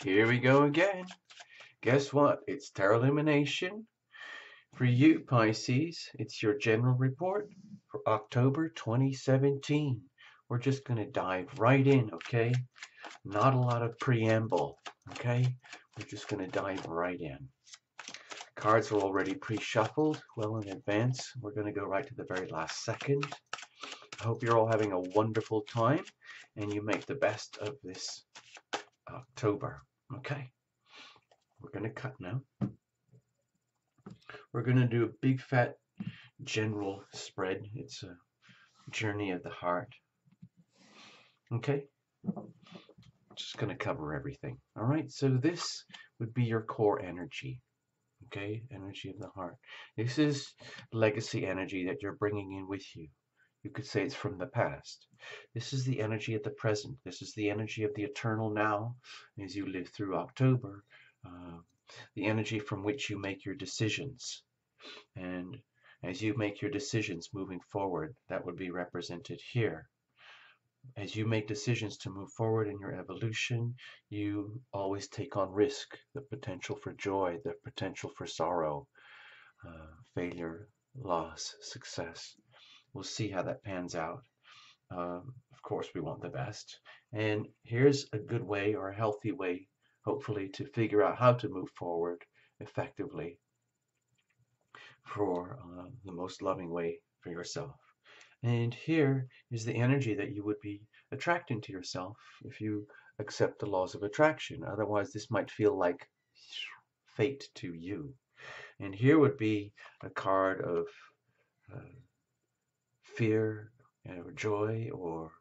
Here we go again. Guess what? It's Tarot Illumination. For you, Pisces, it's your general report for October 2017. We're just going to dive right in, okay? Not a lot of preamble, okay? We're just going to dive right in. Cards are already pre-shuffled well in advance. We're going to go right to the very last second. I hope you're all having a wonderful time and you make the best of this October, okay? We're going to cut now. We're going to do a big fat general spread. It's a journey of the heart. Okay? Just going to cover everything. All right? So this would be your core energy. Okay? Energy of the heart. This is legacy energy that you're bringing in with you. You could say it's from the past. This is the energy of the present. This is the energy of the eternal now as you live through October. The energy from which you make your decisions. And as you make your decisions moving forward, that would be represented here. As you make decisions to move forward in your evolution, you always take on risk, the potential for joy, the potential for sorrow, failure, loss, success. We'll see how that pans out. Of course, we want the best. And here's a good way or a healthy way, hopefully, to figure out how to move forward effectively for the most loving way for yourself. And here is the energy that you would be attracting to yourself if you accept the laws of attraction. Otherwise, this might feel like fate to you. And here would be a card of fear or joy or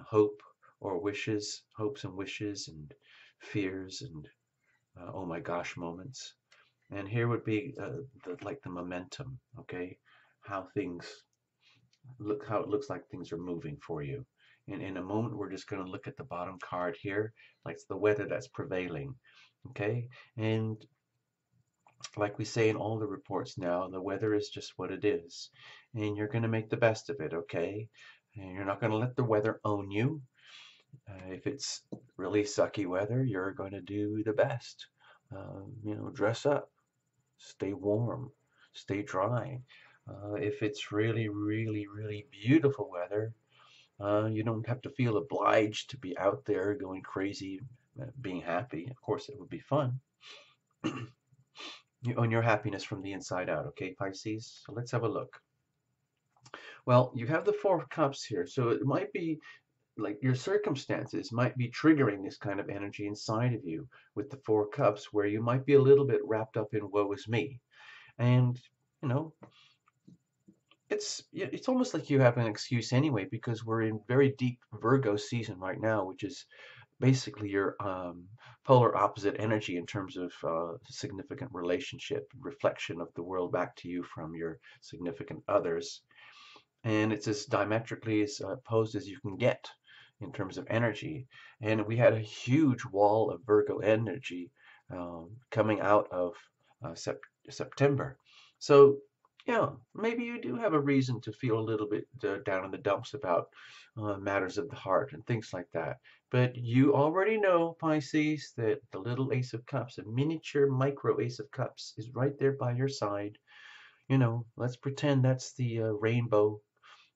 hope or wishes, hopes and wishes and fears and oh my gosh moments. And here would be like the momentum, okay? How it looks like things are moving for you. And in a moment, we're just going to look at the bottom card here, like the weather that's prevailing, okay? And like we say in all the reports now, the weather is just what it is. And you're going to make the best of it, okay? And you're not going to let the weather own you. If it's really sucky weather, you're going to do the best. Dress up, stay warm, stay dry. If it's really, really, really beautiful weather, you don't have to feel obliged to be out there going crazy, being happy. Of course, it would be fun. You own your happiness from the inside out, okay, Pisces? So let's have a look. Well, you have the Four of Cups here, so it might be like your circumstances might be triggering this kind of energy inside of you with the Four Cups, where you might be a little bit wrapped up in woe is me. And, you know, it's almost like you have an excuse anyway, because we're in very deep Virgo season right now, which is basically your polar opposite energy in terms of significant relationship, reflection of the world back to you from your significant others. And it's as diametrically as opposed as you can get in terms of energy. And we had a huge wall of Virgo energy coming out of September. So, yeah, maybe you do have a reason to feel a little bit down in the dumps about matters of the heart and things like that. But you already know, Pisces, that the little Ace of Cups, a miniature micro Ace of Cups, is right there by your side. Let's pretend that's the rainbow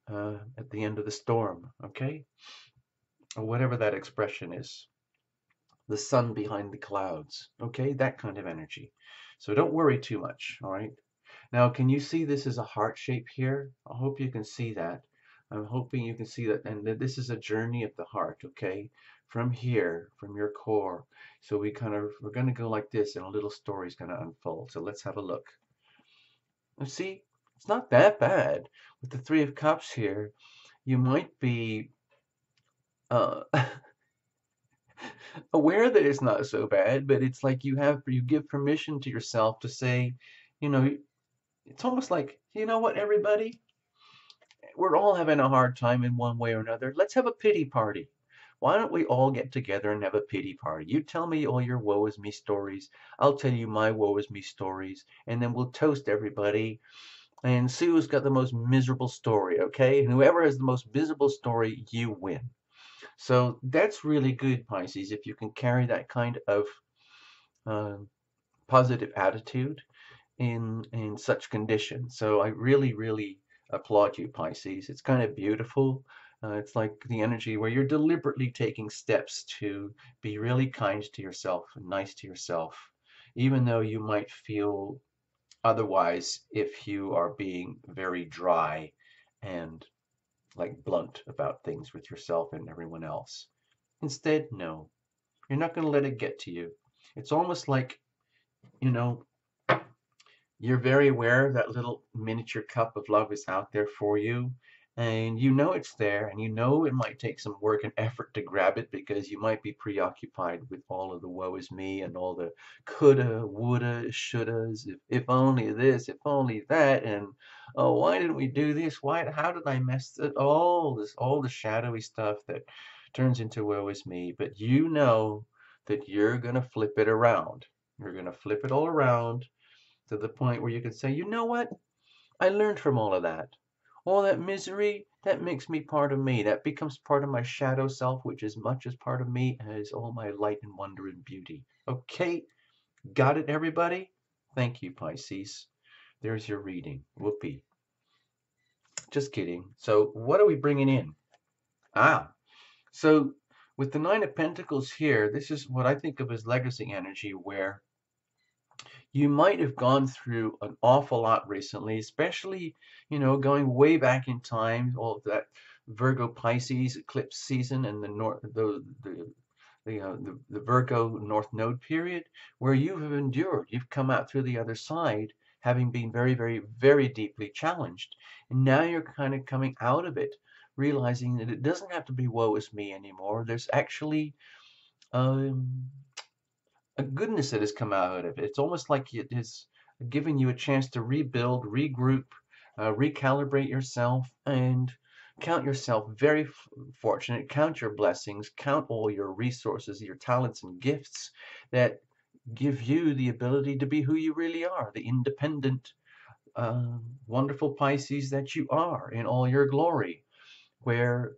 at the end of the storm, okay? Or whatever that expression is. The sun behind the clouds, okay? That kind of energy. So don't worry too much, all right? Now, can you see this is a heart shape here? I hope you can see that. I'm hoping you can see that. And this is a journey of the heart, okay? From here, from your core. So we're going to go like this and a little story is going to unfold. So let's have a look. And see, it's not that bad. With the Three of Cups here, you might be aware that it's not so bad, but it's like you give permission to yourself to say, it's almost like, you know what, everybody? We're all having a hard time in one way or another. Let's have a pity party. Why don't we all get together and have a pity party? You tell me all your woe is me stories. I'll tell you my woe is me stories. And then we'll toast everybody and see who's got the most miserable story, okay? And whoever has the most miserable story, you win. So that's really good, Pisces, if you can carry that kind of um, positive attitude in such conditions. So I really, really applaud you, Pisces. It's kind of beautiful. It's like the energy where you're deliberately taking steps to be really kind to yourself and nice to yourself, even though you might feel otherwise if you are being very dry and like blunt about things with yourself and everyone else. Instead, no, you're not going to let it get to you. It's almost like, you know, you're very aware that little miniature cup of love is out there for you, and you know it's there, and you know it might take some work and effort to grab it because you might be preoccupied with all of the woe is me and all the coulda, woulda, shouldas, if only this, if only that, and oh, why didn't we do this? Why, how did I mess it? All the shadowy stuff that turns into woe is me. But you know that you're gonna flip it around. You're gonna flip it all around to the point where you can say, you know what? I learned from all of that. All that misery, that makes me part of me. That becomes part of my shadow self, which is much as part of me as all my light and wonder and beauty. Okay, got it, everybody? Thank you, Pisces. There's your reading. Whoopee. Just kidding. So, what are we bringing in? Ah, so with the Nine of Pentacles here, this is what I think of as legacy energy, where you might have gone through an awful lot recently, especially, going way back in time, all of that Virgo Pisces eclipse season and the Virgo North Node period, where you have endured. You've come out through the other side, having been very, very, very deeply challenged. And now you're kind of coming out of it, realizing that it doesn't have to be woe is me anymore. There's actually um, a goodness that has come out of it. It's almost like it has given you a chance to rebuild, regroup, recalibrate yourself, and count yourself very fortunate. Count your blessings, count all your resources, your talents and gifts that give you the ability to be who you really are, the independent, wonderful Pisces that you are in all your glory, where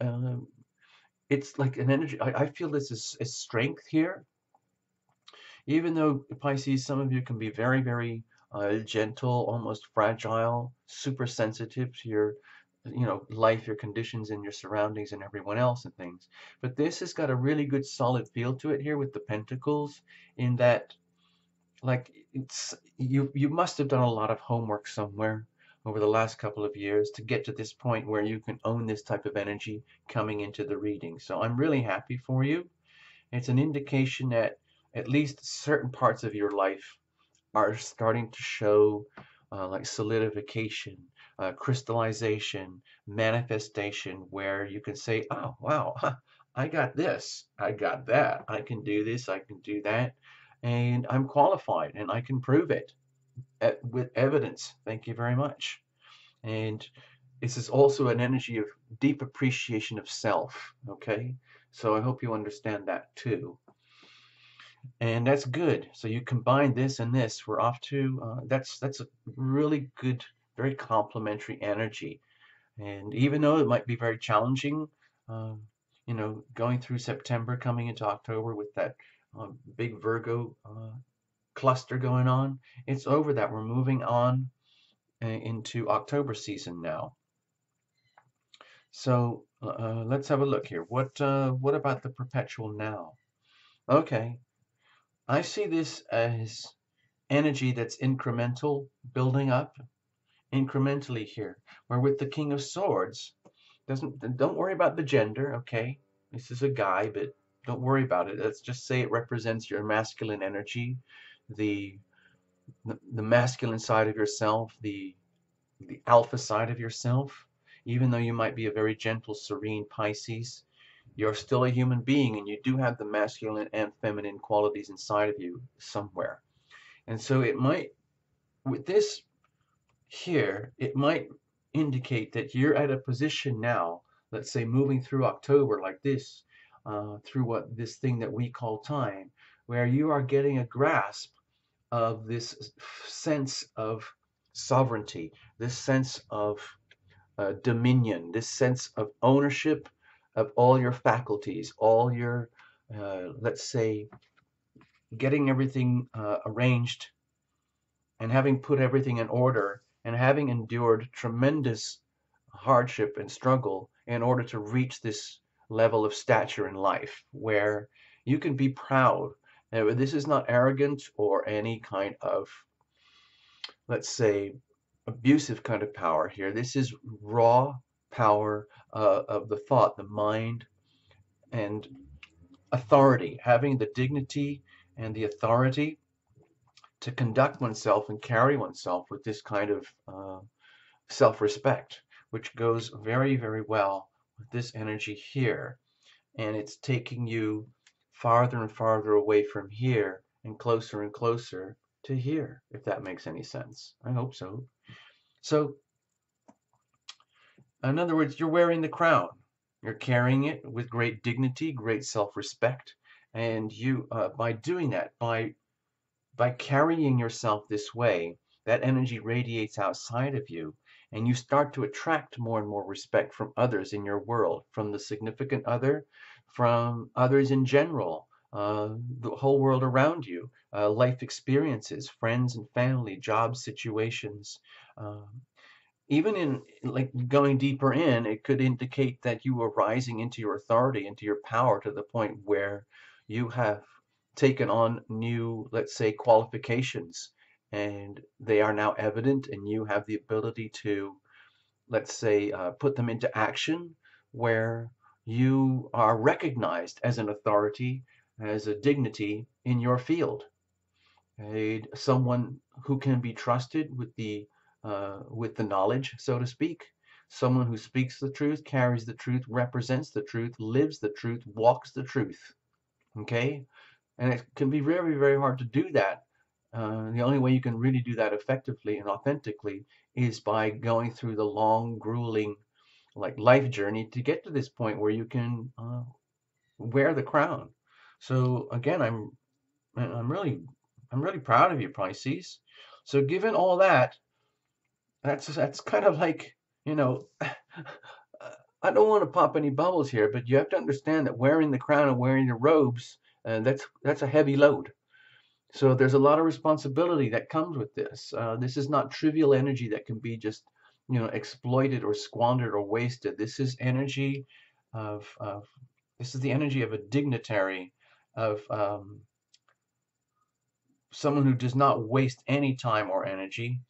um, it's like an energy. I feel this is strength here. Even though Pisces, some of you can be very, very gentle, almost fragile, super sensitive to your, life, your conditions, and your surroundings, and everyone else and things. But this has got a really good, solid feel to it here with the Pentacles, in that, like, it's you must have done a lot of homework somewhere over the last couple of years to get to this point where you can own this type of energy coming into the reading. So I'm really happy for you. It's an indication that at least certain parts of your life are starting to show like solidification, crystallization, manifestation, where you can say, oh, wow, I got this, I got that, I can do this, I can do that, and I'm qualified and I can prove it with evidence. Thank you very much. And this is also an energy of deep appreciation of self, okay? So I hope you understand that too. And that's good. So you combine this and this, we're off to that's a really good, very complementary energy. And even though it might be very challenging, um, going through September, coming into October with that big Virgo cluster going on, it's over that. We're moving on into October season now. So let's have a look here. What about the perpetual now? Okay, I see this as energy that's incremental, building up incrementally here. Where with the King of Swords, don't worry about the gender, okay? This is a guy, but don't worry about it. Let's just say it represents your masculine energy, the the masculine side of yourself, the alpha side of yourself. Even though you might be a very gentle, serene Pisces, you're still a human being, and you do have the masculine and feminine qualities inside of you somewhere. And so it might, with this here, it might indicate that you're at a position now, let's say moving through October like this, through what this thing that we call time, where you are getting a grasp of this sense of sovereignty, this sense of dominion, this sense of ownership, of all your faculties, all your, let's say, getting everything arranged and having put everything in order and having endured tremendous hardship and struggle in order to reach this level of stature in life where you can be proud. This is not arrogant or any kind of, let's say, abusive kind of power here. This is raw power of the thought, the mind, and authority, having the dignity and the authority to conduct oneself and carry oneself with this kind of self-respect, which goes very, very well with this energy here. And it's taking you farther and farther away from here and closer to here, if that makes any sense. I hope so. So, in other words, you're wearing the crown. You're carrying it with great dignity, great self-respect, and you, by doing that, by carrying yourself this way, that energy radiates outside of you, and you start to attract more and more respect from others in your world, from the significant other, from others in general, the whole world around you, life experiences, friends and family, job situations. Uh, Even in like going deeper in, it could indicate that you are rising into your authority, into your power to the point where you have taken on new, let's say, qualifications, and they are now evident, and you have the ability to, let's say, put them into action where you are recognized as an authority, as a dignity in your field, someone who can be trusted with the knowledge, so to speak. Someone who speaks the truth, carries the truth, represents the truth, lives the truth, walks the truth. Okay, and it can be very, very hard to do that. The only way you can really do that effectively and authentically is by going through the long, grueling, like life journey to get to this point where you can wear the crown. So again, I'm really I'm really proud of you, Pisces. So given all that, that's kind of like, you know, I don't want to pop any bubbles here, but you have to understand that wearing the crown and wearing the robes, that's a heavy load. So there's a lot of responsibility that comes with this. This is not trivial energy that can be just, exploited or squandered or wasted. This is energy of this is the energy of a dignitary, of someone who does not waste any time or energy,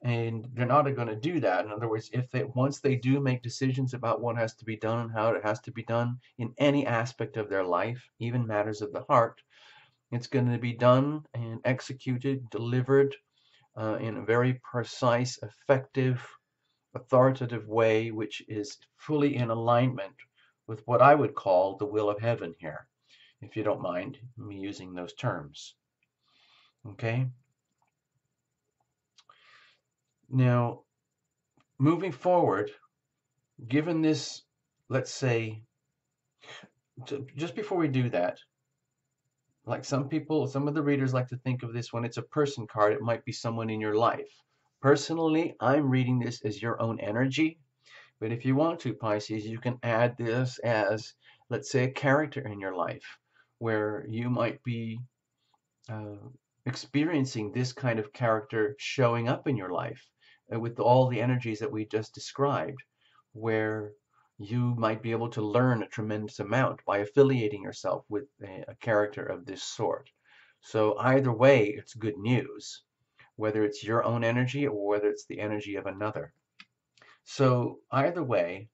and they're not going to do that. In other words, if they once they do make decisions about what has to be done and how it has to be done in any aspect of their life, even matters of the heart, it's going to be done and executed, delivered in a very precise, effective, authoritative way, which is fully in alignment with what I would call the will of heaven here, if you don't mind me using those terms. Okay? Now, moving forward, given this, let's say, just before we do that, like some of the readers like to think of this when it's a person card, it might be someone in your life. Personally, I'm reading this as your own energy, but if you want to, Pisces, you can add this as, let's say, a character in your life where you might be uh, experiencing this kind of character showing up in your life with all the energies that we just described, where you might be able to learn a tremendous amount by affiliating yourself with a character of this sort. So either way, it's good news, whether it's your own energy or whether it's the energy of another. So either way,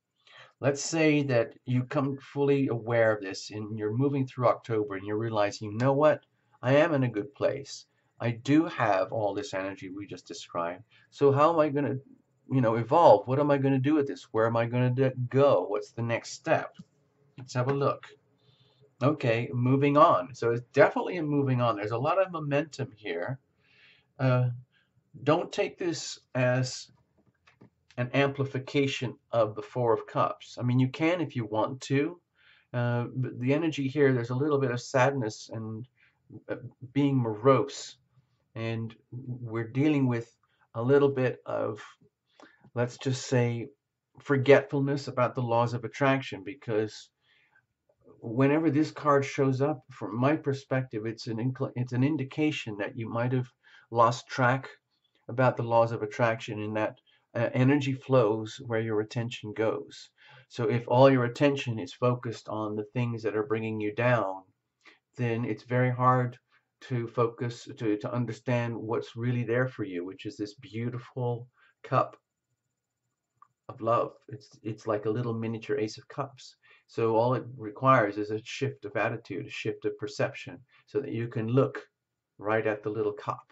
let's say that you come fully aware of this and you're moving through October and you're realizing, you know what? I am in a good place. I do have all this energy we just described. So how am I going to, evolve? What am I going to do with this? Where am I going to go? What's the next step? Let's have a look. Okay, moving on. So it's definitely a moving on. There's a lot of momentum here. Uh, don't take this as an amplification of the Four of Cups. I mean, you can if you want to, but the energy here, there's a little bit of sadness and uh, being morose, and we're dealing with a little bit of, let's just say, forgetfulness about the laws of attraction, because whenever this card shows up, from my perspective, it's an indication that you might have lost track about the laws of attraction, in that energy flows where your attention goes. So if all your attention is focused on the things that are bringing you down, then it's very hard to focus, to understand what's really there for you, which is this beautiful cup of love. It's like a little miniature ace of cups. So all it requires is a shift of attitude, a shift of perception, so that you can look right at the little cup.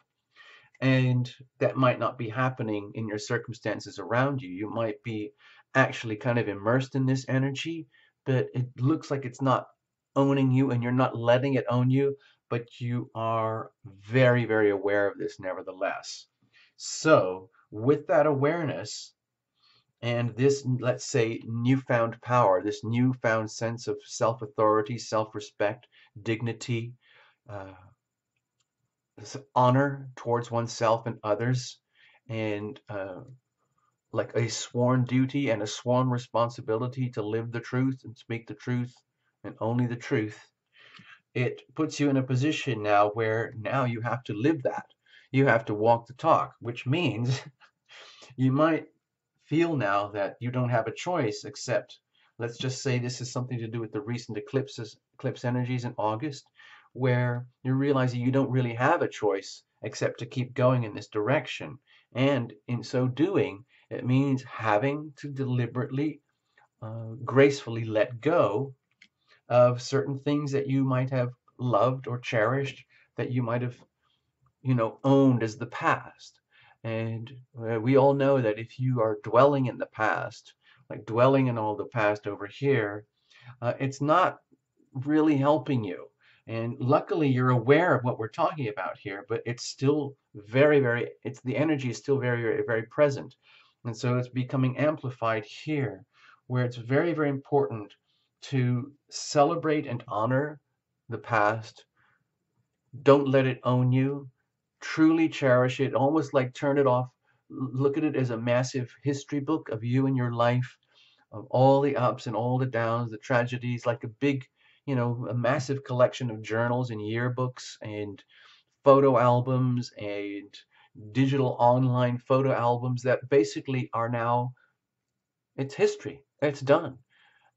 And that might not be happening in your circumstances around you. You might be actually kind of immersed in this energy, but it looks like it's not owning you, and you're not letting it own you, but you are very, very aware of this nevertheless. So with that awareness, and this, let's say, newfound power, this newfound sense of self-authority, self-respect, dignity, uh, honor towards oneself and others, and like a sworn duty and a sworn responsibility to live the truth and speak the truth and only the truth, it puts you in a position now where now you have to live that. You have to walk the talk, which means you might feel now that you don't have a choice except, let's just say this is something to do with the recent eclipse energies in August, where you're realizing you don't really have a choice except to keep going in this direction. And in so doing, it means having to deliberately, gracefully let go of certain things that you might have loved or cherished, that you might have, owned as the past. And we all know that if you are dwelling in the past, like dwelling in all the past over here, it's not really helping you. And luckily, you're aware of what we're talking about here, but it's still very, very, it's the energy is still very, very, very present. And so it's becoming amplified here, where it's very, very important to celebrate and honor the past. Don't let it own you. Truly cherish it, almost like turn it off. Look at it as a massive history book of you and your life, of all the ups and all the downs, the tragedies, like a big, a massive collection of journals and yearbooks and photo albums and digital online photo albums that basically are now, it's history. It's done.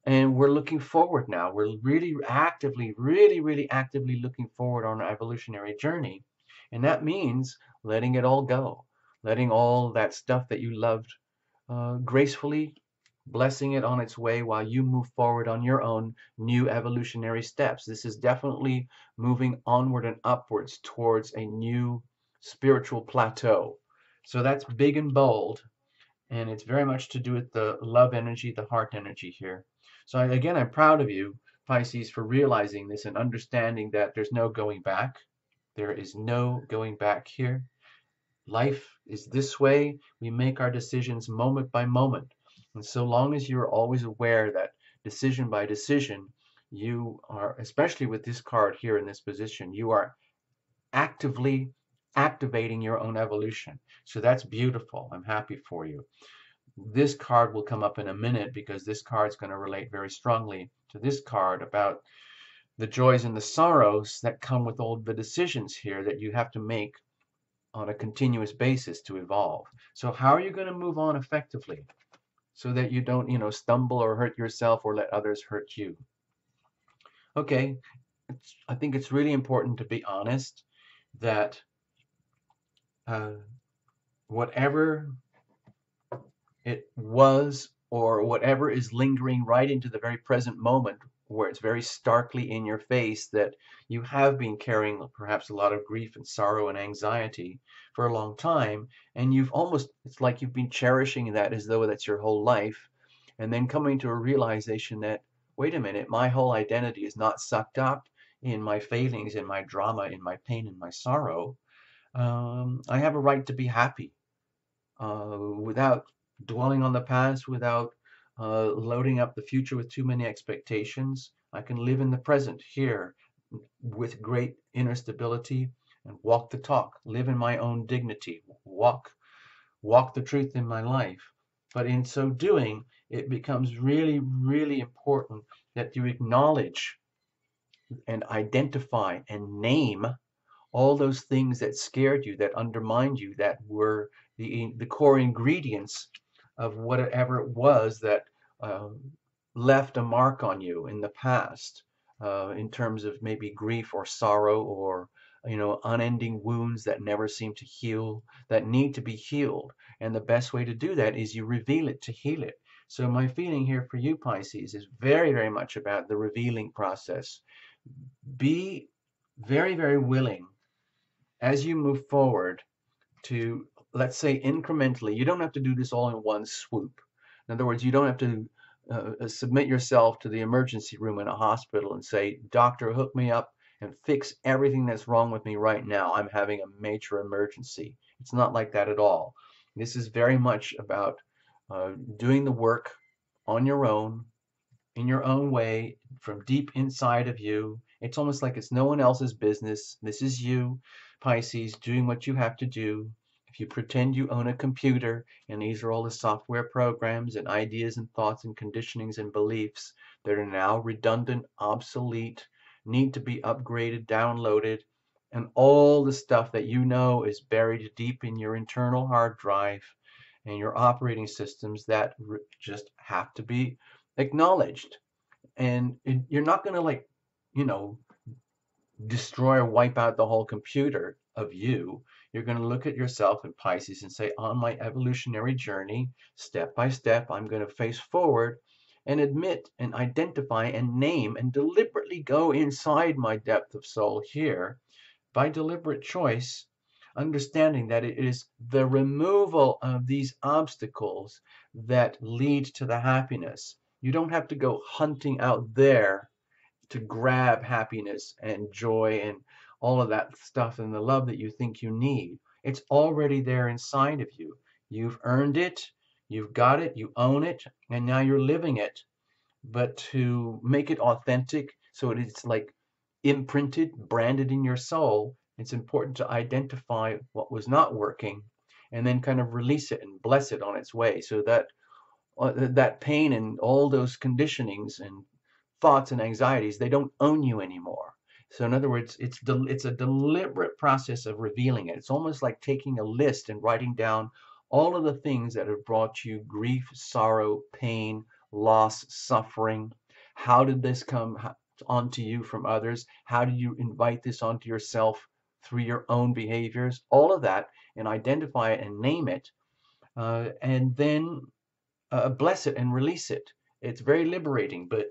And we're looking forward now. We're really actively, really, really actively looking forward on our evolutionary journey. And that means letting it all go, letting all that stuff that you loved gracefully, blessing it on its way while you move forward on your own new evolutionary steps. This is definitely moving onward and upwards towards a new spiritual plateau. So that's big and bold, and it's very much to do with the love energy, the heart energy here. So again, I'm proud of you, Pisces, for realizing this and understanding that there's no going back. There is no going back here. Life is this way. We make our decisions moment by moment. And so long as you're always aware that decision by decision, you are, especially with this card here in this position, you are actively activating your own evolution. So that's beautiful. I'm happy for you. This card will come up in a minute, because this card is going to relate very strongly to this card about the joys and the sorrows that come with all the decisions here that you have to make on a continuous basis to evolve. So how are you going to move on effectively so that you don't, stumble or hurt yourself or let others hurt you? Okay, I think it's really important to be honest that uh, whatever it was, or whatever is lingering right into the very present moment, where it's very starkly in your face that you have been carrying perhaps a lot of grief and sorrow and anxiety for a long time, and you've almost, it's like you've been cherishing that as though that's your whole life, and then coming to a realization that, wait a minute, my whole identity is not sucked up in my failings, in my drama, in my pain, in my sorrow. I have a right to be happy, without dwelling on the past, without loading up the future with too many expectations. I can live in the present here with great inner stability and walk the talk, live in my own dignity, walk the truth in my life. But in so doing, it becomes really, really important that you acknowledge and identify and name all those things that scared you, that undermined you, that were the core ingredients of whatever it was that um, left a mark on you in the past, in terms of maybe grief or sorrow or unending wounds that never seem to heal, that need to be healed. And the best way to do that is you reveal it to heal it. So my feeling here for you, Pisces, is very, very much about the revealing process. Be very, very willing as you move forward to, let's say, incrementally. You don't have to do this all in one swoop. In other words, you don't have to submit yourself to the emergency room in a hospital and say, doctor, hook me up and fix everything that's wrong with me right now. I'm having a major emergency. It's not like that at all. This is very much about doing the work on your own, in your own way, from deep inside of you. It's almost like it's no one else's business. This is you, Pisces, doing what you have to do. If you pretend you own a computer and these are all the software programs and ideas and thoughts and conditionings and beliefs that are now redundant, obsolete, need to be upgraded, downloaded, and all the stuff that you know is buried deep in your internal hard drive and your operating systems that just have to be acknowledged. And you're not going to, like, you know, destroy or wipe out the whole computer of you. You're going to look at yourself in Pisces and say, on my evolutionary journey, step by step, I'm going to face forward and admit and identify and name and deliberately go inside my depth of soul here by deliberate choice, understanding that it is the removal of these obstacles that lead to the happiness. You don't have to go hunting out there to grab happiness and joy and all of that stuff and the love that you think you need. It's already there inside of you. You've earned it, you've got it, you own it, and now you're living it. But to make it authentic, so it's like imprinted, branded in your soul, it's important to identify what was not working and then kind of release it and bless it on its way, so that that pain and all those conditionings and thoughts and anxieties, they don't own you anymore. So in other words, it's a deliberate process of revealing it. It's almost like taking a list and writing down all of the things that have brought you grief, sorrow, pain, loss, suffering. How did this come onto you from others? How do you invite this onto yourself through your own behaviors? All of that, and identify it and name it, and then bless it and release it. It's very liberating, but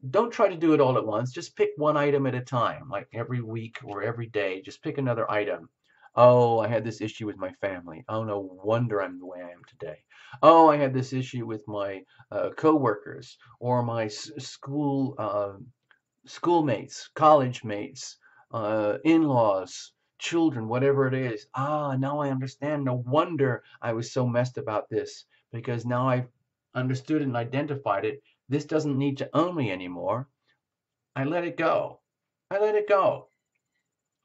don't try to do it all at once. Just pick one item at a time, like every week or every day. Just pick another item. Oh, I had this issue with my family. Oh, no wonder I'm the way I am today. Oh, I had this issue with my coworkers or my schoolmates, college mates, in-laws, children, whatever it is. Ah, now I understand. No wonder I was so messed about this, because now I've understood and identified it. This doesn't need to own me anymore. I let it go. I let it go.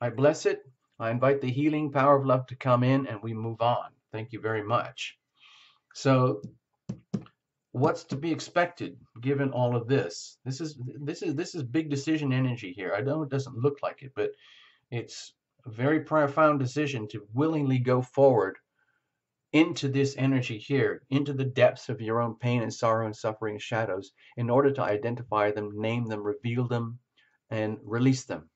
I bless it. I invite the healing power of love to come in and we move on. Thank you very much. So what's to be expected given all of this? This is big decision energy here. I know it doesn't look like it, but it's a very profound decision to willingly go forward into this energy here, into the depths of your own pain and sorrow and suffering shadows, in order to identify them, name them, reveal them, and release them.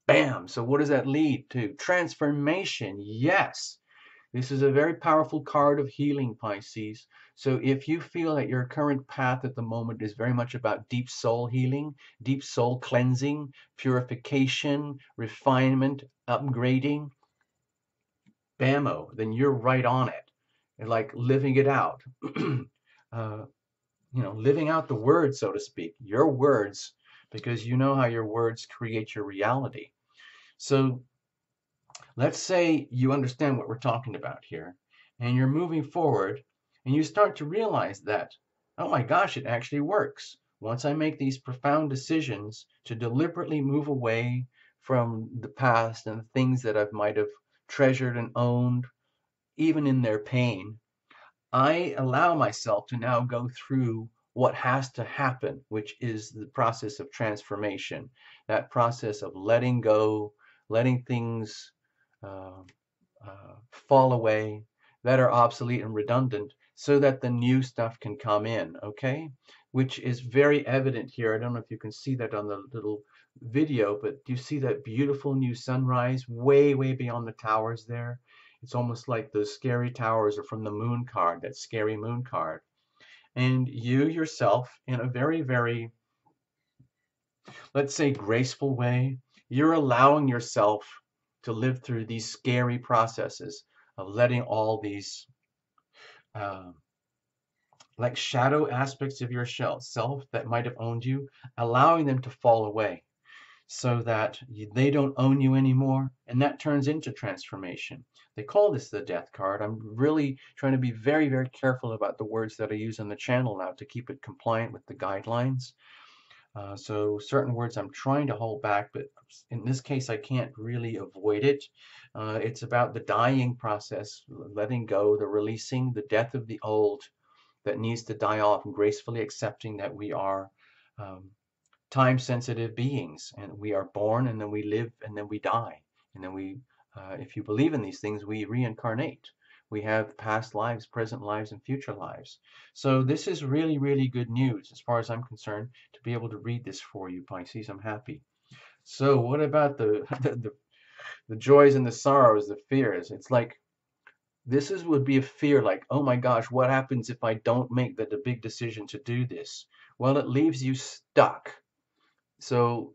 Bam! So what does that lead to? Transformation. Yes. This is a very powerful card of healing, Pisces. So if you feel that your current path at the moment is very much about deep soul healing, deep soul cleansing, purification, refinement, upgrading, bammo, then you're right on it. And like living it out. uh, living out the words, so to speak, your words, because you know how your words create your reality. So let's say you understand what we're talking about here, and you're moving forward, and you start to realize that, oh my gosh, it actually works. Once I make these profound decisions to deliberately move away from the past and the things that I might have treasured and owned, even in their pain, I allow myself to now go through what has to happen, which is the process of transformation, that process of letting go, letting things uh, fall away that are obsolete and redundant so that the new stuff can come in, okay? Which is very evident here. I don't know if you can see that on the little video, but do you see that beautiful new sunrise way, way beyond the towers there? It's almost like those scary towers are from the moon card, that scary moon card. And you yourself, in a very, very, let's say, graceful way, you're allowing yourself to live through these scary processes of letting all these uh, like shadow aspects of your self that might have owned you, allowing them to fall away so that they don't own you anymore. And that turns into transformation. They call this the death card. I'm really trying to be very, very careful about the words that I use on the channel now to keep it compliant with the guidelines. So certain words I'm trying to hold back, but in this case, I can't really avoid it. It's about the dying process, letting go, the releasing, the death of the old that needs to die off, and gracefully accepting that we are um, time-sensitive beings, and we are born, and then we live, and then we die, and then if you believe in these things, we reincarnate. We have past lives, present lives, and future lives. So this is really, really good news as far as I'm concerned to be able to read this for you, Pisces. I'm happy. So what about the the joys and the sorrows, the fears? It's like would be a fear like, oh my gosh, what happens if I don't make the big decision to do this? Well, it leaves you stuck. So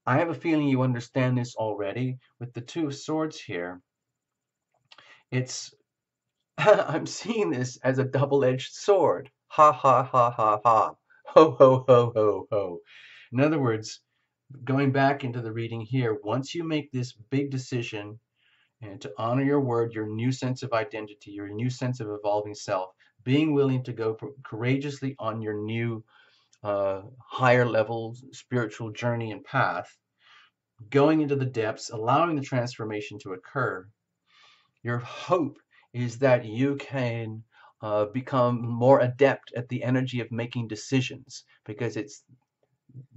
I have a feeling you understand this already. With the Two of Swords here, it's I'm seeing this as a double-edged sword. Ha ha ha ha ha. Ho ho ho ho ho. In other words, going back into the reading here, once you make this big decision and to honor your word, your new sense of identity, your new sense of evolving self, being willing to go courageously on your new higher level spiritual journey and path, going into the depths, allowing the transformation to occur. Your hope is that you can become more adept at the energy of making decisions, because it's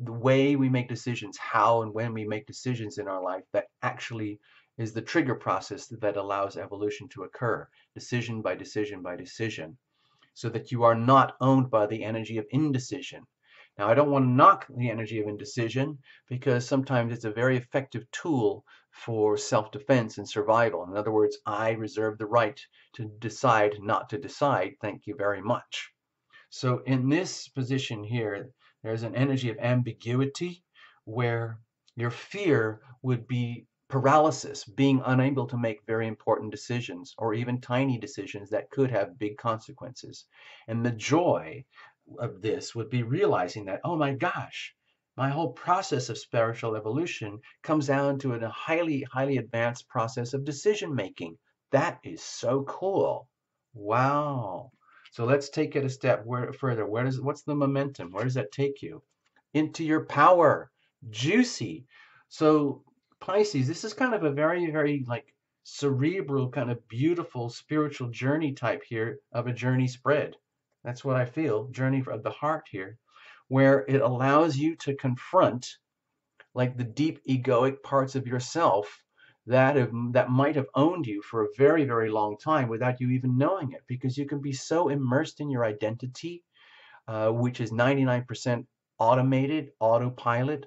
the way we make decisions, how and when we make decisions in our life, that actually is the trigger process that allows evolution to occur, decision by decision by decision, so that you are not owned by the energy of indecision. Now, I don't want to knock the energy of indecision, because sometimes it's a very effective tool for self-defense and survival. In other words, I reserve the right to decide not to decide. Thank you very much. So in this position here, there's an energy of ambiguity where your fear would be paralysis, being unable to make very important decisions or even tiny decisions that could have big consequences. And the joy of this would be realizing that, oh my gosh, my whole process of spiritual evolution comes down to a highly, highly advanced process of decision making. That is so cool. Wow. So let's take it a step further. What's the momentum? Where does that take you? Into your power. Juicy. So Pisces, this is kind of a very, very like cerebral, kind of beautiful spiritual journey type here of a journey spread. That's what I feel. Journey of the heart here, where it allows you to confront like the deep egoic parts of yourself that might have owned you for a very, very long time without you even knowing it, because you can be so immersed in your identity, which is 99% automated, autopilot,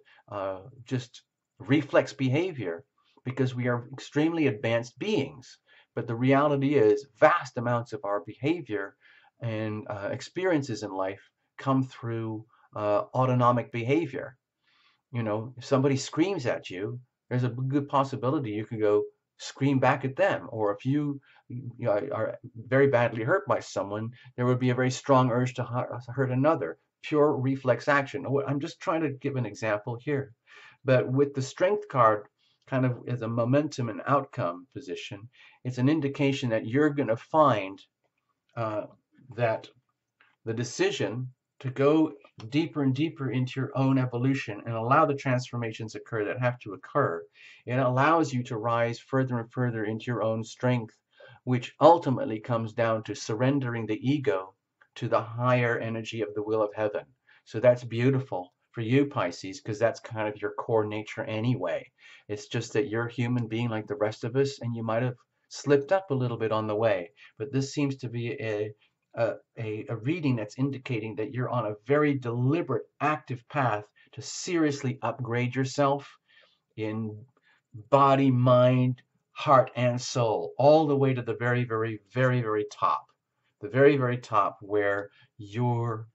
just reflex behavior, because we are extremely advanced beings. But the reality is, vast amounts of our behavior and experiences in life come through autonomic behavior. You know, if somebody screams at you, there's a good possibility you could go scream back at them. Or if you are very badly hurt by someone, there would be a very strong urge to hurt another. Pure reflex action. I'm just trying to give an example here. But with the strength card kind of as a momentum and outcome position, it's an indication that you're going to find uh, that the decision to go deeper and deeper into your own evolution and allow the transformations that have to occur. It allows you to rise further and further into your own strength, which ultimately comes down to surrendering the ego to the higher energy of the will of heaven. So that's beautiful for you, Pisces, because that's kind of your core nature anyway. It's just that you're a human being like the rest of us, and you might have slipped up a little bit on the way. But this seems to be a reading that's indicating that you're on a very deliberate, active path to seriously upgrade yourself in body, mind, heart, and soul, all the way to the very, very, very, very top. The very, very top, where your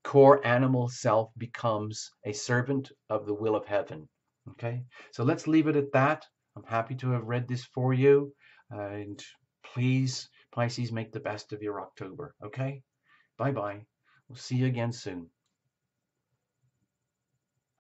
core animal self becomes a servant of the will of heaven. Okay, so let's leave it at that. I'm happy to have read this for you. And please, Pisces, make the best of your October. Okay, bye bye. We'll see you again soon.